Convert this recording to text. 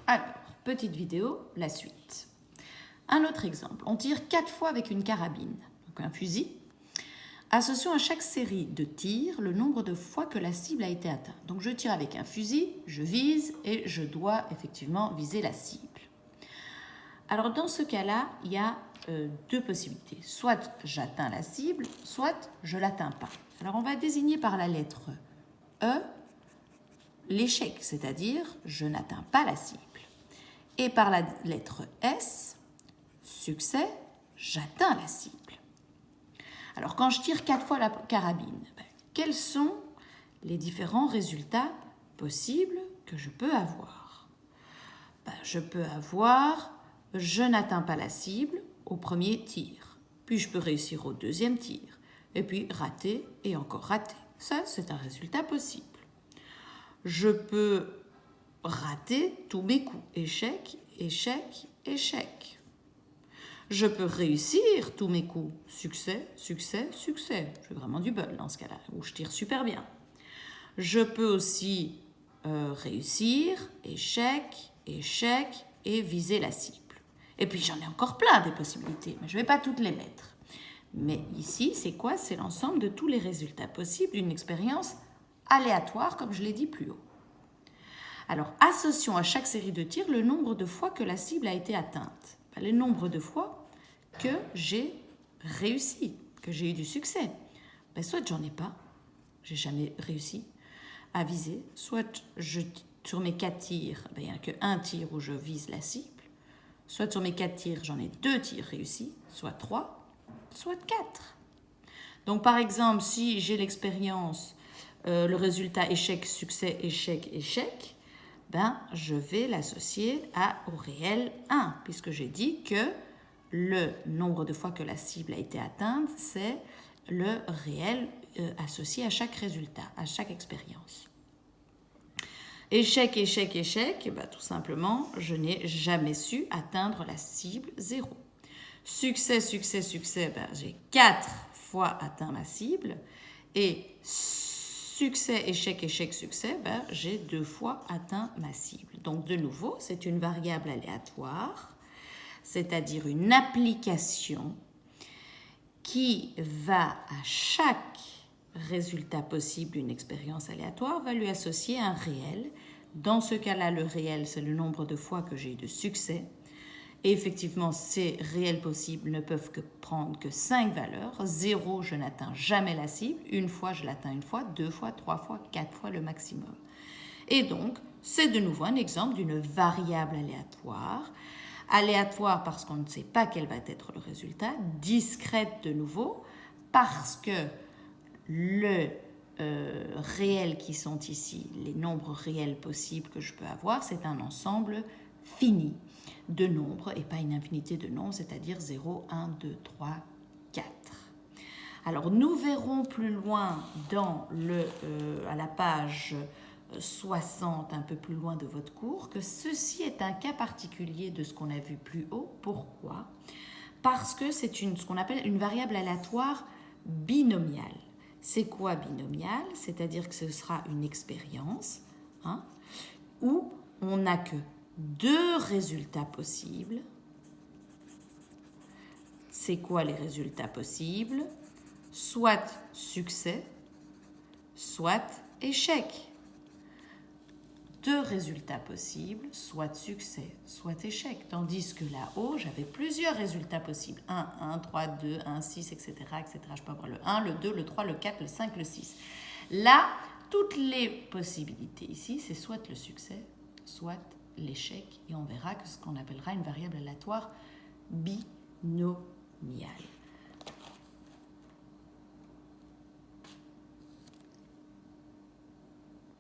Alors, petite vidéo, la suite. Un autre exemple, on tire 4 fois avec une carabine, donc un fusil. Associons à chaque série de tirs le nombre de fois que la cible a été atteinte. Donc je tire avec un fusil, je vise et je dois effectivement viser la cible. Alors dans ce cas-là, il y a deux possibilités. Soit j'atteins la cible, soit je ne l'atteins pas. Alors on va désigner par la lettre E l'échec, c'est-à-dire je n'atteins pas la cible. Et par la lettre S, succès, j'atteins la cible. Alors quand je tire 4 fois la carabine, quels sont les différents résultats possibles que je peux avoir? Je peux avoir je n'atteins pas la cible au premier tir, puis je peux réussir au deuxième tir, et puis rater et encore rater. Ça, c'est un résultat possible. Je peux rater tous mes coups. Échec, échec, échec. Je peux réussir tous mes coups. Succès, succès, succès. J'ai vraiment du bol dans ce cas-là, où je tire super bien. Je peux aussi réussir, échec, échec et viser la cible. Et puis j'en ai encore plein des possibilités, mais je ne vais pas toutes les mettre. Mais ici, c'est quoi? C'est l'ensemble de tous les résultats possibles d'une expérience aléatoire, comme je l'ai dit plus haut. Alors, associons à chaque série de tirs le nombre de fois que la cible a été atteinte. Le nombre de fois que j'ai réussi, que j'ai eu du succès. Soit j'en ai pas, j'ai jamais réussi à viser, soit sur mes 4 tirs, il n'y a qu'un tir où je vise la cible, soit sur mes 4 tirs, j'en ai 2 tirs réussis, soit 3, soit 4. Donc par exemple, si j'ai l'expérience, le résultat échec, succès, échec, échec, je vais l'associer au réel 1, puisque j'ai dit que le nombre de fois que la cible a été atteinte, c'est le réel associé à chaque résultat, à chaque expérience. Échec, échec, échec, tout simplement, je n'ai jamais su atteindre la cible 0. Succès, succès, succès, j'ai 4 fois atteint ma cible. Et succès, échec, échec, succès, j'ai 2 fois atteint ma cible. Donc de nouveau, c'est une variable aléatoire, c'est-à-dire une application qui va à chaque résultat possible d'une expérience aléatoire, va lui associer un réel. Dans ce cas-là, le réel, c'est le nombre de fois que j'ai eu de succès. Et effectivement, ces réels possibles ne peuvent prendre que 5 valeurs. 0, je n'atteins jamais la cible. 1 fois, je l'atteins 1 fois, 2 fois, 3 fois, 4 fois le maximum. Et donc, c'est de nouveau un exemple d'une variable aléatoire. Aléatoire parce qu'on ne sait pas quel va être le résultat. Discrète de nouveau parce que le réels qui sont ici, les nombres réels possibles que je peux avoir, c'est un ensemble fini de nombres et pas une infinité de nombres, c'est-à-dire 0, 1, 2, 3, 4. Alors nous verrons plus loin à la page 60, un peu plus loin de votre cours, que ceci est un cas particulier de ce qu'on a vu plus haut. Pourquoi? Parce que c'est ce qu'on appelle une variable aléatoire binomiale. C'est quoi binomial? C'est-à-dire que ce sera une expérience où on n'a que 2 résultats possibles. C'est quoi les résultats possibles? Soit succès, soit échec. 2 résultats possibles, soit succès, soit échec. Tandis que là-haut, j'avais plusieurs résultats possibles. 1, 1, 3, 2, 1, 6, etc., etc. Je peux avoir le 1, le 2, le 3, le 4, le 5, le 6. Là, toutes les possibilités ici, c'est soit le succès, soit l'échec. Et on verra que ce qu'on appellera une variable aléatoire binomiale.